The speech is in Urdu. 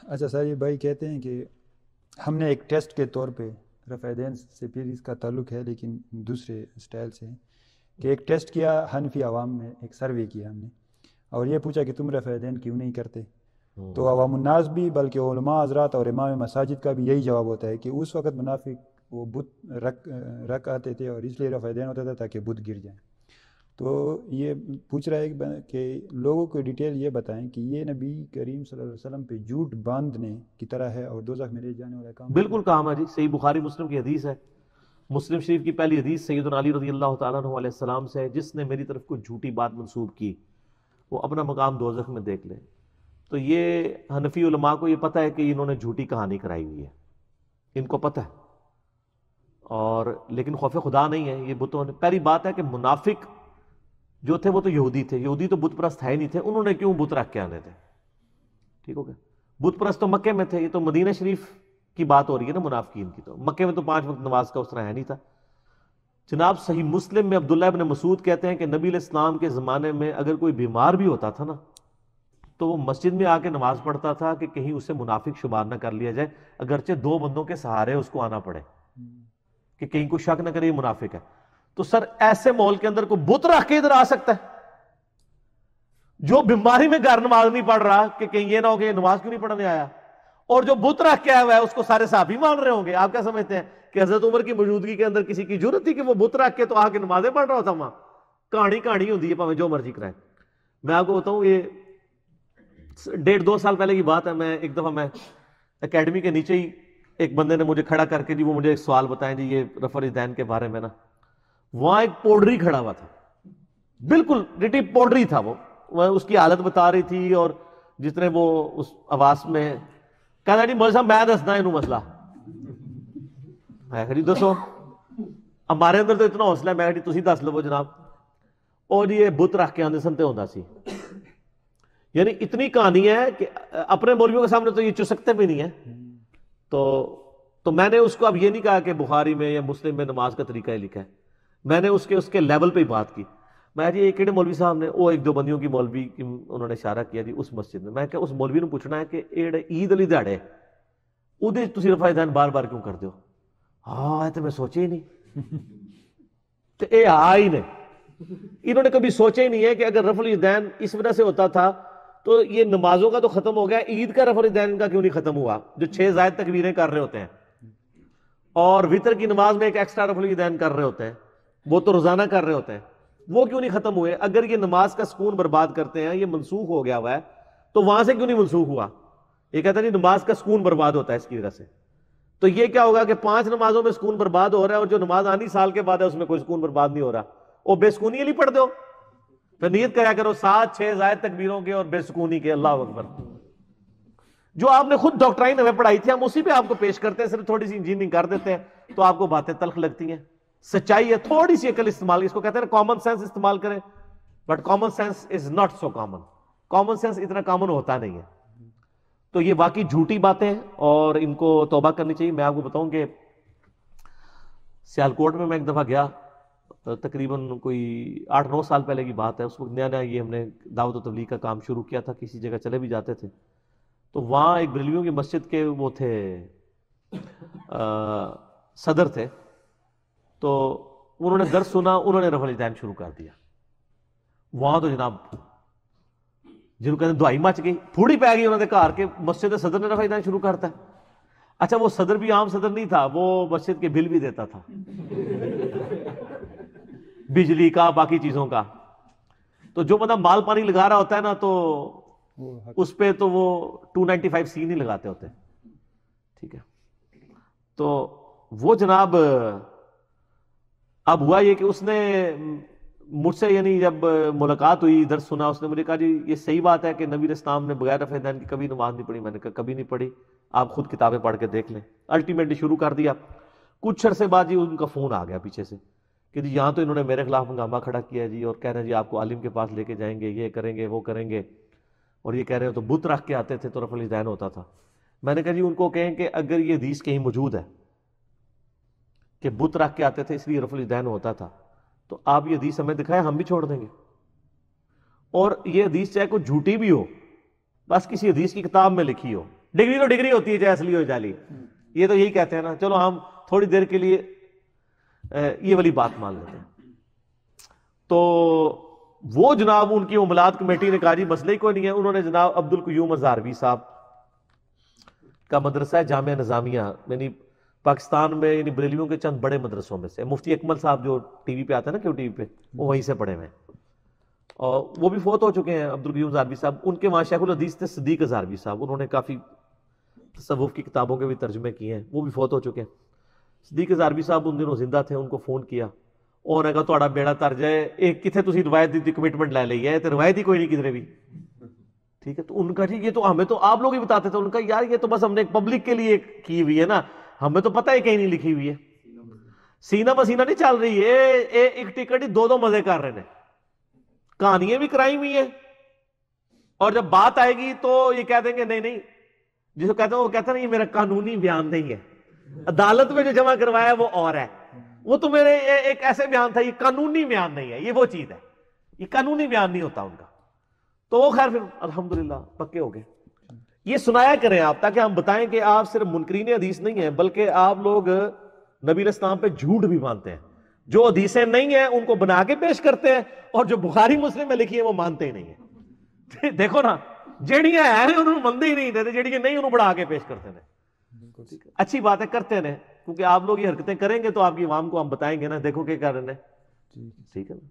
اچھا سر، یہ بھائی کہتے ہیں کہ ہم نے ایک ٹیسٹ کے طور پہ رفع دین سے پھر اس کا تعلق ہے لیکن دوسرے اسٹائل سے، کہ ایک ٹیسٹ کیا حنفی عوام میں، ایک سروے کیا ہم نے، اور یہ پوچھا کہ تم رفع دین کیوں نہیں کرتے؟ تو عوام الناس بھی بلکہ علماء حضرات اور امام مساجد کا بھی یہی جواب ہوتا ہے کہ اس وقت منافق وہ بت رکھ آتے تھے اور اس لیے رفع دین ہوتا تھا تاکہ بت گر جائیں۔ تو یہ پوچھ رہا ہے کہ لوگوں کو ڈیٹیل یہ بتائیں کہ یہ نبی کریم صلی اللہ علیہ وسلم پہ جھوٹ باندھنے کی طرح ہے اور دوزخ میں لے جانے والا کام۔ بالکل کام ہے جی، صحیح بخاری مسلم کی حدیث ہے، مسلم شریف کی پہلی حدیث سیدنا علی رضی اللہ تعالیٰ عنہ علیہ السلام سے ہے، جس نے میری طرف کوئی جھوٹی بات منسوب کی وہ اپنا مقام دوزخ میں دیکھ لے۔ تو یہ حنفی علماء کو یہ پتہ ہے کہ انہوں نے جھوٹی کہانی کرائی ہوئی ہے، ان کو پتہ ہے، اور لیکن خوف خدا نہیں ہے یہ بتوں نے۔ پہلی بات ہے کہ منافق جو تھے وہ تو یہودی تھے، یہودی تو بت پرست ہے ہی نہیں تھے، انہوں نے کیوں بت رکھ کے آنے تھے؟ ٹھیک ہو گیا، بت پرست تو مکے میں تھے، یہ تو مدینہ شریف کی بات ہو رہی ہے نا منافقین کی، تو مکے میں تو 5 وقت نماز کا اس طرح ہے نہیں تھا۔ جناب صحیح مسلم میں عبداللہ ابن مسعود کہتے ہیں کہ نبی علیہ السلام کے زمانے میں اگر کوئی بیمار بھی ہوتا تھا نا تو وہ مسجد میں آ کے نماز پڑھتا تھا کہ کہیں اسے منافق شمار نہ کر لیا جائے، اگرچہ 2 بندوں کے سہارے اس کو آنا پڑے کہ کہیں کوئی شک نہ کرے یہ منافق ہے۔ تو سر ایسے ماحول کے اندر کوئی بت رکھ کے ادھر آ سکتا ہے جو بیماری میں گھر نماز نہیں پڑھ رہا کہ کہیں یہ نہ ہو کہ یہ نماز کیوں نہیں پڑھنے آیا، اور جو بت رکھ کے آیا ہوا ہے اس کو سارے صحابی مان رہے ہوں گے؟ آپ کیا سمجھتے ہیں کہ حضرت عمر کی موجودگی کے اندر کسی کی جرت تھی کہ وہ بت رکھ کے تو آ کے نمازیں پڑھ رہا ہوتا وہاں؟ کہانی ہوتی ہے، پاویں جو مرضی کرائے۔ میں آپ کو بتاؤں، یہ 1.5-2 سال پہلے کی بات ہے، میں ایک دفعہ میں اکیڈمی کے نیچے ہی ایک بندے نے مجھے کھڑا کر کے جی وہ مجھے ایک سوال بتائیں جی یہ رفع الیدین کے بارے میں نا، وہاں ایک پوڈری کھڑا ہوا تھا، بالکل ڈٹی پوڈری تھا، وہ اس کی حالت بتا رہی تھی، اور جتنے وہ اس آواز میں کہنا جی مولوی صاحب میں دسنا انہوں مسئلہ میں جی دسو، ہمارے اندر تو اتنا حوصلہ ہے، میں جی تسی دس لو جناب، اور جی یہ بت رکھ کے آندے سنتے ہوتا سی، یعنی اتنی کہانی ہے کہ اپنے مولویوں کے سامنے تو یہ چسکتے بھی نہیں ہے۔ تو میں نے اس کو اب یہ نہیں کہا کہ بخاری میں یا مسلم میں نماز کا طریقہ ہی لکھا ہے، میں نے اس کے لیول پہ ہی بات کی۔ میں جی ایک مولوی صاحب نے وہ 1-2 بندیوں کی مولوی کی انہوں نے اشارہ کیا جی اس مسجد میں کہ اس مولوی نے پوچھنا ہے کہ عید علی دہڑے ادھر تسی رفع الیدین بار بار کیوں کر دیو؟ ہاں یہ تو میں سوچے ہی نہیں، تو اے ہی نہیں، انہوں نے کبھی سوچا ہی نہیں ہے کہ اگر رفع الیدین اس وجہ سے ہوتا تھا تو یہ نمازوں کا تو ختم ہو گیا، عید کا رفع الیدین کا کیوں نہیں ختم ہوا؟ جو 6 زائد تکبیریں کر رہے ہوتے ہیں اور وتر کی نماز میں ایک ایکسٹرا رفع الیدین کر رہے ہوتے ہیں، وہ تو روزانہ کر رہے ہوتے ہیں، وہ کیوں نہیں ختم ہوئے؟ اگر یہ نماز کا سکون برباد کرتے ہیں، یہ منسوخ ہو گیا ہوا ہے، تو وہاں سے کیوں نہیں منسوخ ہوا؟ یہ کہتا ہے نماز کا سکون برباد ہوتا ہے اس کی وجہ سے، تو یہ کیا ہوگا کہ 5 نمازوں میں سکون برباد ہو رہا ہے اور جو نماز آنی سال کے بعد ہے اس میں کوئی سکون برباد نہیں ہو رہا، وہ بے سکونی علی پڑھ دو، پھر نیت کریا کرو 7-6 زائد تکبیروں کے اور بے سکونی کے، اللہ اکبر۔ جو آپ نے خود ڈاکٹرائن ہمیں پڑھائی تھی ہم اسی پہ آپ کو پیش کرتے ہیں، صرف تھوڑی سی انجینئرنگ کر دیتے ہیں تو آپ کو باتیں تلخ لگتی ہیں۔ سچائی ہے، تھوڑی سی عقل استعمال، اس کو کہتے ہیں کامن سینس استعمال کریں، but common sense is not so common, common sense اتنا کامن ہوتا نہیں ہے۔ تو یہ واقعی جھوٹی باتیں ہیں اور ان کو توبہ کرنی چاہیے۔ میں آپ کو بتاؤں کہ سیالکوٹ میں ایک دفعہ گیا، تقریباً کوئی 8-9 سال پہلے کی بات ہے، اس وقت نیا نیا یہ ہم نے دعوت و تبلیغ کا کام شروع کیا تھا، کسی جگہ چلے بھی جاتے تھے، تو وہاں ایک بریلویوں کی مسجد کے وہ تھے صدر تھے، تو انہوں نے درس سنا، انہوں نے رفع الیدین شروع کر دیا، وہاں تو جناب جن کو کہتے ہیں دعائی مچ گئی، پھوڑی پہ گئی انہوں نے کہا کہ مسجد صدر نے رفع الیدین شروع کرتا ہے۔ اچھا وہ صدر بھی عام صدر نہیں تھا، وہ مسجد کے بل بھی دیتا تھا بجلی کا، باقی چیزوں کا، تو جو بندہ مال پانی لگا رہا ہوتا ہے نا تو اس پہ تو وہ 295C نہیں لگاتے ہوتے، ٹھیک ہے۔ تو وہ جناب اب ہوا یہ کہ اس نے مجھ سے یعنی جب ملاقات ہوئی، درس سنا، اس نے مجھے کہا جی یہ صحیح بات ہے کہ نبی علیہ السلام نے بغیر رفع الیدین کی کبھی نماز نہیں پڑھی؟ میں نے کہا کبھی نہیں پڑھی، آپ خود کتابیں پڑھ کے دیکھ لیں۔ الٹیمیٹلی شروع کر دیا، کچھ عرصے بعد جی ان کا فون آ گیا پیچھے سے کہ جی یہاں تو انہوں نے میرے خلاف ہنگامہ کھڑا کیا جی، اور کہہ رہے ہیں جی آپ کو عالم کے پاس لے کے جائیں گے، یہ کریں گے وہ کریں گے، اور یہ کہہ رہے ہیں تو بت رکھ کے آتے تھے تو رفع الیدین ہوتا تھا۔ میں نے کہا جی ان کو کہیں کہ اگر یہ حدیث کہیں موجود ہے کہ بت رکھ کے آتے تھے اس لیے رفع الیدین ہوتا تھا، تو آپ یہ حدیث ہمیں دکھائیں، ہم بھی چھوڑ دیں گے، اور یہ حدیث چاہے کوئی جھوٹی بھی ہو، بس کسی حدیث کی کتاب میں لکھی ہو، ڈگری تو ڈگری ہوتی ہے چاہے اصلی ہو جعلی. یہ تو یہی کہتے ہیں نا, چلو ہم تھوڑی دیر کے لیے یہ والی بات مان لیتے ہیں. تو وہ جناب ان کی املاط کمیٹی نے کہا جی مسئلہ ہی کوئی نہیں ہے. انہوں نے جناب عبد القیوم ہزاروی صاحب کا مدرسہ ہے جامعہ نظامیہ, یعنی پاکستان میں یعنی بریلیوں کے چند بڑے مدرسوں میں سے. مفتی اکمل صاحب جو ٹی وی پہ آتے ہیں نا, کیوں ٹی وی پہ, وہ وہیں سے پڑھے ہوئے ہیں, اور وہ بھی فوت ہو چکے ہیں عبد القیوم ہزاروی صاحب. ان کے وہاں شیخ الحدیث تھے صدیق ہزاروی صاحب, انہوں نے کافی تصوف کی کتابوں کے بھی ترجمے کیے ہیں, وہ بھی فوت ہو چکے ہیں. صدیق ہزاروی صاحب ان دنوں زندہ تھے, ان کو فون کیا, اور نے کہا تہاڈا بیڑا تر جائے, ایک کتنے تسی روایت دی کمٹمنٹ لے لئی ہے, تے روایت ہی کوئی نہیں کدھر بھی. ٹھیک ہے, تو ان کا جی یہ تو ہمیں تو آپ لوگ ہی بتاتے تھے. ان کا یار یہ تو بس ہم نے ایک پبلک کے لیے کی ہوئی ہے نا, ہمیں تو پتہ ہے کہیں نہیں لکھی ہوئی ہے. سینہ بسینہ نہیں چل رہی ہے, ایک ٹکٹ ہی دو مزے کر رہے ہیں, کہانیاں بھی کرائی ہوئی ہیں, اور جب بات آئے گی تو یہ کہہ دیں گے نہیں نہیں, جس کو کہتے ہیں وہ کہتے ہیں یہ میرا قانونی بیان نہیں ہے, عدالت میں جو جمع کروایا وہ اور ہے, وہ تو میرے ایک ایسے بیان تھا, یہ قانونی بیان نہیں ہے, یہ وہ چیز ہے, یہ قانونی بیان نہیں ہوتا ان کا. تو وہ خیر پھر الحمدللہ پکے ہو گئے. یہ سنایا کریں آپ, تاکہ ہم بتائیں کہ آپ صرف منکرین حدیث نہیں ہیں, بلکہ آپ لوگ نبی علیہ السلام پہ جھوٹ بھی مانتے ہیں. جو حدیثیں نہیں ہیں ان کو بنا کے پیش کرتے ہیں, اور جو بخاری مسلم میں لکھی ہے وہ مانتے ہی نہیں ہیں. دیکھو نا, جیڑیاں ہیں انہوں نے مندے ہی نہیں دیتے, جیڑیاں نہیں انہوں بڑھا کے پیش کرتے ہیں. اچھی بات ہے, کرتے رہیں, کیونکہ آپ لوگ یہ حرکتیں کریں گے تو آپ کی عوام کو ہم بتائیں گے نا, دیکھو کیا کر رہے ہیں. ٹھیک ہے نا.